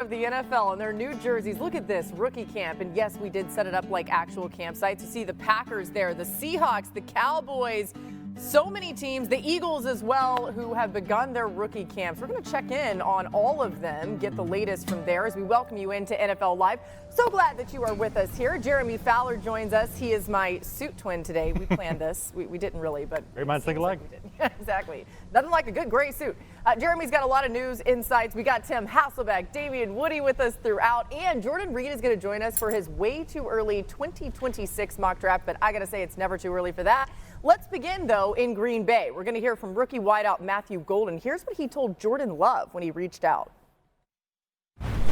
Of the NFL and their new jerseys. Look at this rookie camp, and yes, we did set it up like actual campsites to see the Packers there, the Seahawks, the Cowboys, so many teams, the Eagles as well, who have begun their rookie camps. We're going to check in on all of them, get the latest from there as we welcome you into NFL Live. So glad that you are with us here. Jeremy Fowler joins us. He is my suit twin today. We planned this. We didn't really, but great minds think alike. Like exactly. Nothing like a good gray suit. Jeremy's got a lot of news, insights. We got Tim Hasselbeck, Damian Woody with us throughout, and Jordan Reed is going to join us for his way too early 2026 mock draft, but I got to say it's never too early for that. Let's begin, though, in Green Bay. We're going to hear from rookie wideout Matthew Golden. Here's what he told Jordan Love when he reached out.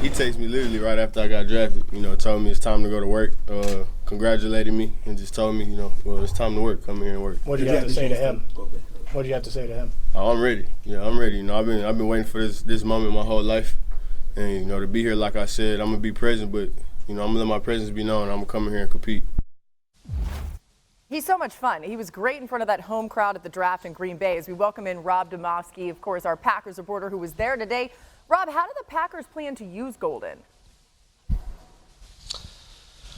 He texted me literally right after I got drafted, told me it's time to go to work, congratulated me, and just told me, well, it's time to work, come here and work. What did you have to say to him? What did you have to say to him? Oh, I'm ready. Yeah, I'm ready. I've been waiting for this moment my whole life, and to be here, like I said, I'm gonna be present, but I'm gonna let my presence be known. I'm gonna come in here and compete. He's so much fun. He was great in front of that home crowd at the draft in Green Bay as we welcome in Rob Demovsky, of course, our Packers reporter who was there today. Rob, how do the Packers plan to use Golden?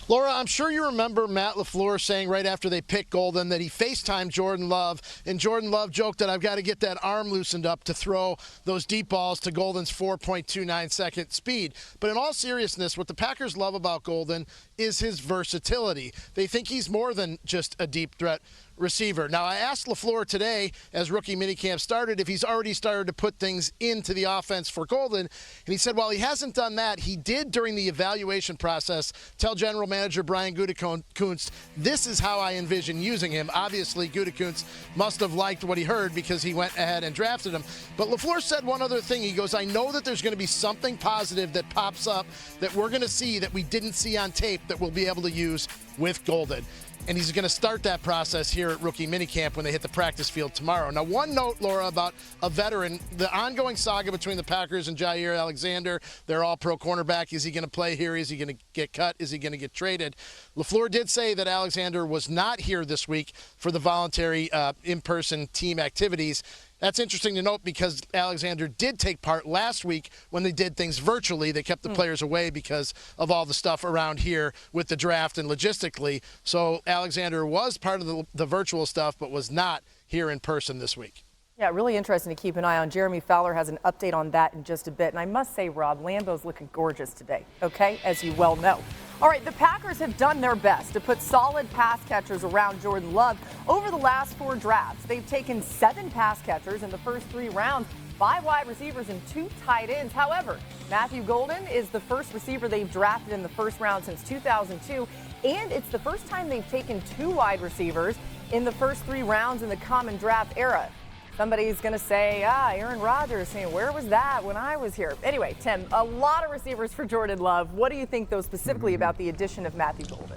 Laura, I'm sure you remember Matt LaFleur saying right after they picked Golden that he FaceTimed Jordan Love, and Jordan Love joked that I've got to get that arm loosened up to throw those deep balls to Golden's 4.29-second speed. But in all seriousness, what the Packers love about Golden is his versatility. They think he's more than just a deep threat receiver. Now, I asked LaFleur today, as rookie minicamp started, if he's already started to put things into the offense for Golden, and he said while he hasn't done that, he did during the evaluation process tell general manager Brian Gutekunst, this is how I envision using him. Obviously, Gutekunst must have liked what he heard because he went ahead and drafted him. But LaFleur said one other thing. He goes, I know that there's going to be something positive that pops up that we're going to see that we didn't see on tape that we'll be able to use with Golden. And he's going to start that process here at rookie minicamp when they hit the practice field tomorrow. Now, one note, Laura, about a veteran, the ongoing saga between the Packers and Jaire Alexander. They're all pro cornerback. Is he going to play here? Is he going to get cut? Is he going to get traded? LaFleur did say that Alexander was not here this week for the voluntary in-person team activities. That's interesting to note because Alexander did take part last week when they did things virtually. They kept the players away because of all the stuff around here with the draft and logistically. So Alexander was part of the virtual stuff but was not here in person this week. Yeah, really interesting to keep an eye on. Jeremy Fowler has an update on that in just a bit. And I must say, Rob, Lambeau's looking gorgeous today, okay, as you well know. All right, the Packers have done their best to put solid pass catchers around Jordan Love over the last 4 drafts. They've taken 7 pass catchers in the first 3 rounds, 5 wide receivers and 2 tight ends. However, Matthew Golden is the first receiver they've drafted in the first round since 2002, and it's the first time they've taken 2 wide receivers in the first 3 rounds in the common draft era. Somebody's going to say, Aaron Rodgers, saying, where was that when I was here? Anyway, Tim, a lot of receivers for Jordan Love. What do you think, though, specifically about the addition of Matthew Golden?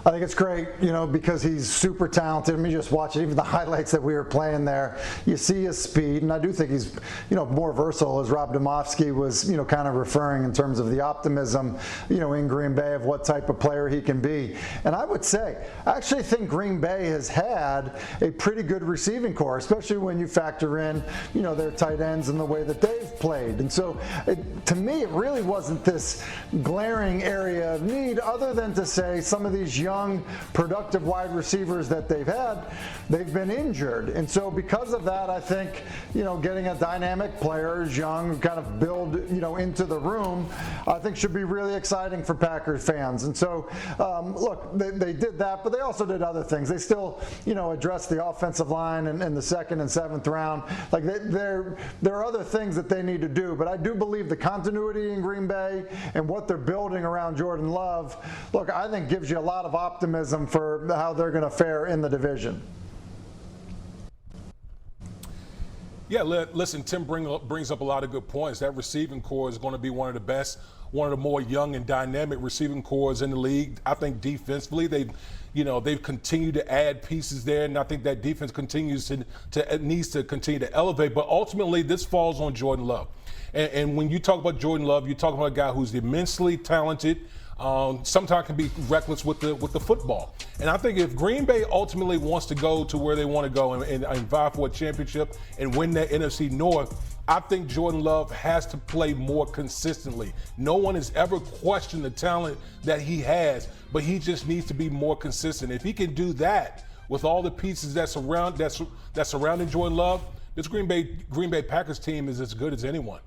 I think it's great, because he's super talented. I mean, just watching even the highlights that we were playing there, you see his speed, and I do think he's, more versatile, as Rob Demovsky was, kind of referring in terms of the optimism, in Green Bay of what type of player he can be. And I would say, I actually think Green Bay has had a pretty good receiving core, especially when you factor in, their tight ends and the way that they've played. And so, to me, it really wasn't this glaring area of need, other than to say some of these young, productive wide receivers that they've had, they've been injured. And so because of that, I think, getting a dynamic player who's young, kind of build, into the room, I think should be really exciting for Packers fans. And so, look, they did that, but they also did other things. They still, addressed the offensive line in the 2nd and 7th round. Like, there are other things that they need to do, but I do believe the continuity in Green Bay and what they're building around Jordan Love, look, I think gives you a lot of optimism for how they're going to fare in the division. Yeah, listen, Tim brings up a lot of good points. That receiving core is going to be one of the best, one of the more young and dynamic receiving cores in the league. I think defensively, they've continued to add pieces there, and I think that defense continues needs to continue to elevate. But ultimately, this falls on Jordan Love. And when you talk about Jordan Love, you're talking about a guy who's immensely talented, sometimes can be reckless with the football. And I think if Green Bay ultimately wants to go to where they want to go and vie for a championship and win that NFC North, I think Jordan Love has to play more consistently. No one has ever questioned the talent that he has, but he just needs to be more consistent. If he can do that with all the pieces that's surrounding Jordan Love, this Green Bay Packers team is as good as anyone.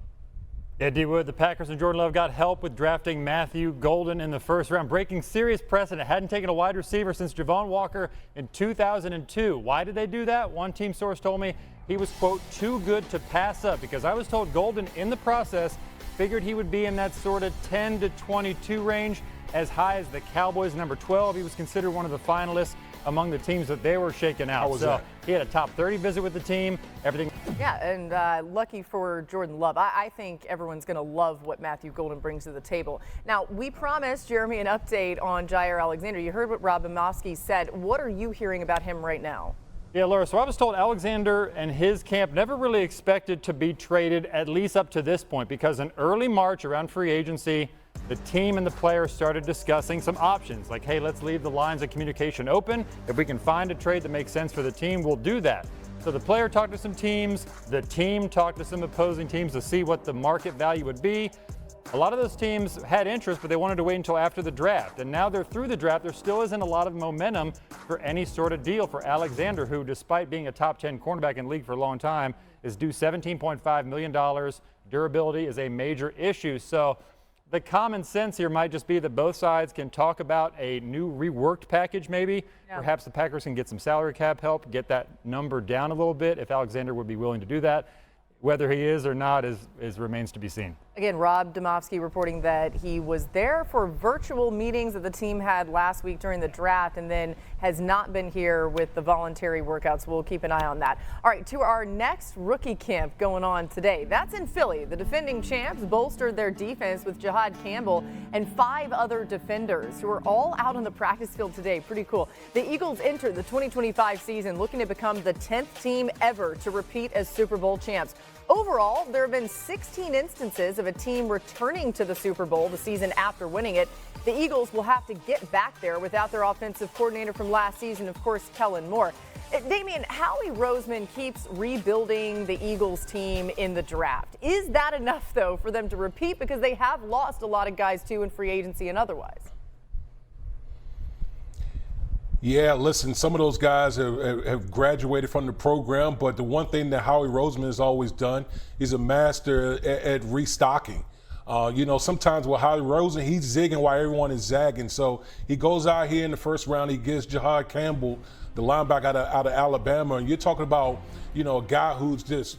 Yeah, D. Wood, the Packers and Jordan Love got help with drafting Matthew Golden in the first round, breaking serious precedent. Hadn't taken a wide receiver since Javon Walker in 2002. Why did they do that? One team source told me he was, quote, too good to pass up, because I was told Golden in the process figured he would be in that sort of 10 to 22 range, as high as the Cowboys, number 12. He was considered one of the finalists among the teams that they were shaking out. So he had a top 30 visit with the team, everything. Yeah, and lucky for Jordan Love. I think everyone's going to love what Matthew Golden brings to the table. Now, we promised Jeremy an update on Jaire Alexander. You heard what Rob Domofsky said. What are you hearing about him right now? Yeah, Laura, so I was told Alexander and his camp never really expected to be traded, at least up to this point, because in early March around free agency, the team and the players started discussing some options, like, hey, let's leave the lines of communication open. If we can find a trade that makes sense for the team, we'll do that. So the player talked to some teams, the team talked to some opposing teams to see what the market value would be. A lot of those teams had interest, but they wanted to wait until after the draft. And now they're through the draft. There still isn't a lot of momentum for any sort of deal for Alexander, who, despite being a top 10 cornerback in the league for a long time, is due $17.5 million. Durability is a major issue. So the common sense here might just be that both sides can talk about a new reworked package maybe. Yeah. Perhaps the Packers can get some salary cap help, get that number down a little bit if Alexander would be willing to do that. Whether he is or not remains to be seen. Again, Rob Domofsky reporting that he was there for virtual meetings that the team had last week during the draft and then has not been here with the voluntary workouts. We'll keep an eye on that. All right, to our next rookie camp going on today. That's in Philly. The defending champs bolstered their defense with Jahad Campbell and 5 other defenders who are all out on the practice field today. Pretty cool. The Eagles entered the 2025 season looking to become the 10th team ever to repeat as Super Bowl champs. Overall, there have been 16 instances of a team returning to the Super Bowl the season after winning it. The Eagles will have to get back there without their offensive coordinator from last season, of course, Kellen Moore. Damian, Howie Roseman keeps rebuilding the Eagles team in the draft. Is that enough, though, for them to repeat? Because they have lost a lot of guys, too, in free agency and otherwise. Yeah, listen, some of those guys have graduated from the program, but the one thing that Howie Roseman has always done, he's a master at restocking. Sometimes with Howie Roseman, he's zigging while everyone is zagging. So he goes out here in the first round, he gets Jahad Campbell, the linebacker out of Alabama, and you're talking about, a guy who's just,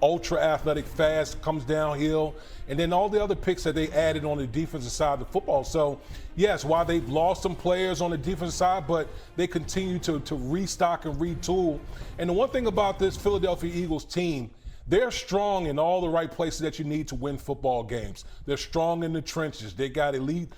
ultra athletic, fast, comes downhill, and then all the other picks that they added on the defensive side of the football. So, yes, while they've lost some players on the defensive side, but they continue to restock and retool. And the one thing about this Philadelphia Eagles team, they're strong in all the right places that you need to win football games. They're strong in the trenches. They got elite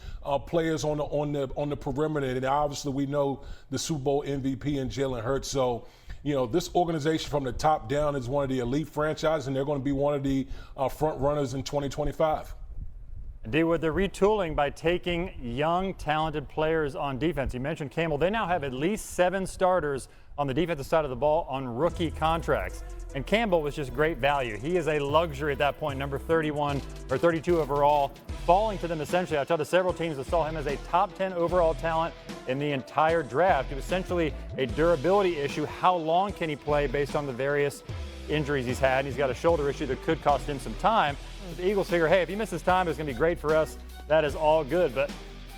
players on the perimeter, and obviously we know the Super Bowl MVP and Jalen Hurts. So, this organization from the top down is one of the elite franchises, and they're going to be one of the front runners in 2025. Indeed, with the retooling by taking young, talented players on defense. You mentioned Campbell. They now have at least 7 starters on the defensive side of the ball on rookie contracts. And Campbell was just great value. He is a luxury at that point, number 31 or 32 overall, falling to them essentially. I talked to several teams that saw him as a top 10 overall talent in the entire draft. It was essentially a durability issue. How long can he play based on the various injuries he's had? And he's got a shoulder issue that could cost him some time. The Eagles figure, hey, if he misses time, it's going to be great for us. That is all good. But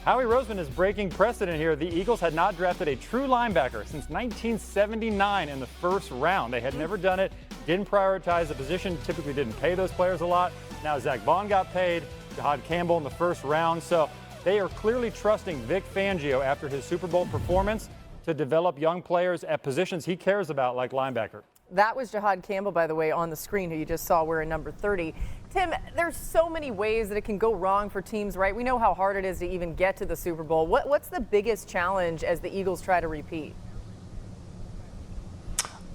Howie Roseman is breaking precedent here. The Eagles had not drafted a true linebacker since 1979 in the first round. They had never done it, didn't prioritize the position, typically didn't pay those players a lot. Now Zach Bond got paid, Jahad Campbell in the first round. So they are clearly trusting Vic Fangio after his Super Bowl performance to develop young players at positions he cares about, like linebacker. That was Jahad Campbell, by the way, on the screen, who you just saw wearing number 30. Tim, there's so many ways that it can go wrong for teams, right? We know how hard it is to even get to the Super Bowl. What's the biggest challenge as the Eagles try to repeat?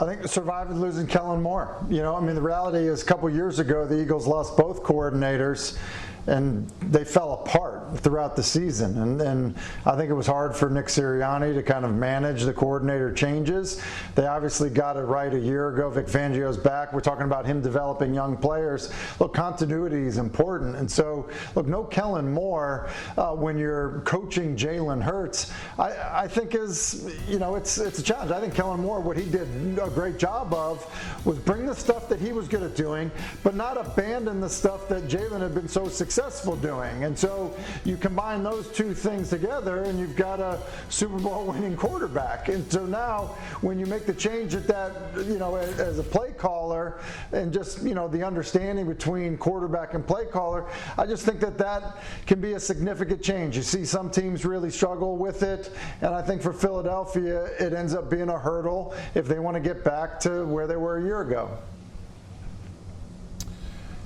I think surviving losing Kellen Moore. You know, I mean, the reality is a couple years ago, the Eagles lost both coordinators, and they fell apart throughout the season. And I think it was hard for Nick Sirianni to kind of manage the coordinator changes. They obviously got it right a year ago. Vic Fangio's back. We're talking about him developing young players. Look, continuity is important. And so, look, no Kellen Moore when you're coaching Jalen Hurts, I think is, you know, it's a challenge. I think Kellen Moore, what he did a great job of was bring the stuff that he was good at doing, but not abandon the stuff that Jalen had been so successful doing. And so you combine those two things together and you've got a Super Bowl winning quarterback. And so now when you make the change at that, you know, as a play caller and just, you know, the understanding between quarterback and play caller, I just think that that can be a significant change. You see some teams really struggle with it, and I think for Philadelphia it ends up being a hurdle if they want to get back to where they were a year ago.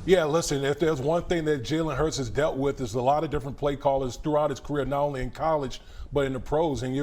Yeah, listen, if there's one thing that Jalen Hurts has dealt with is a lot of different play callers throughout his career, not only in college, but in the pros. And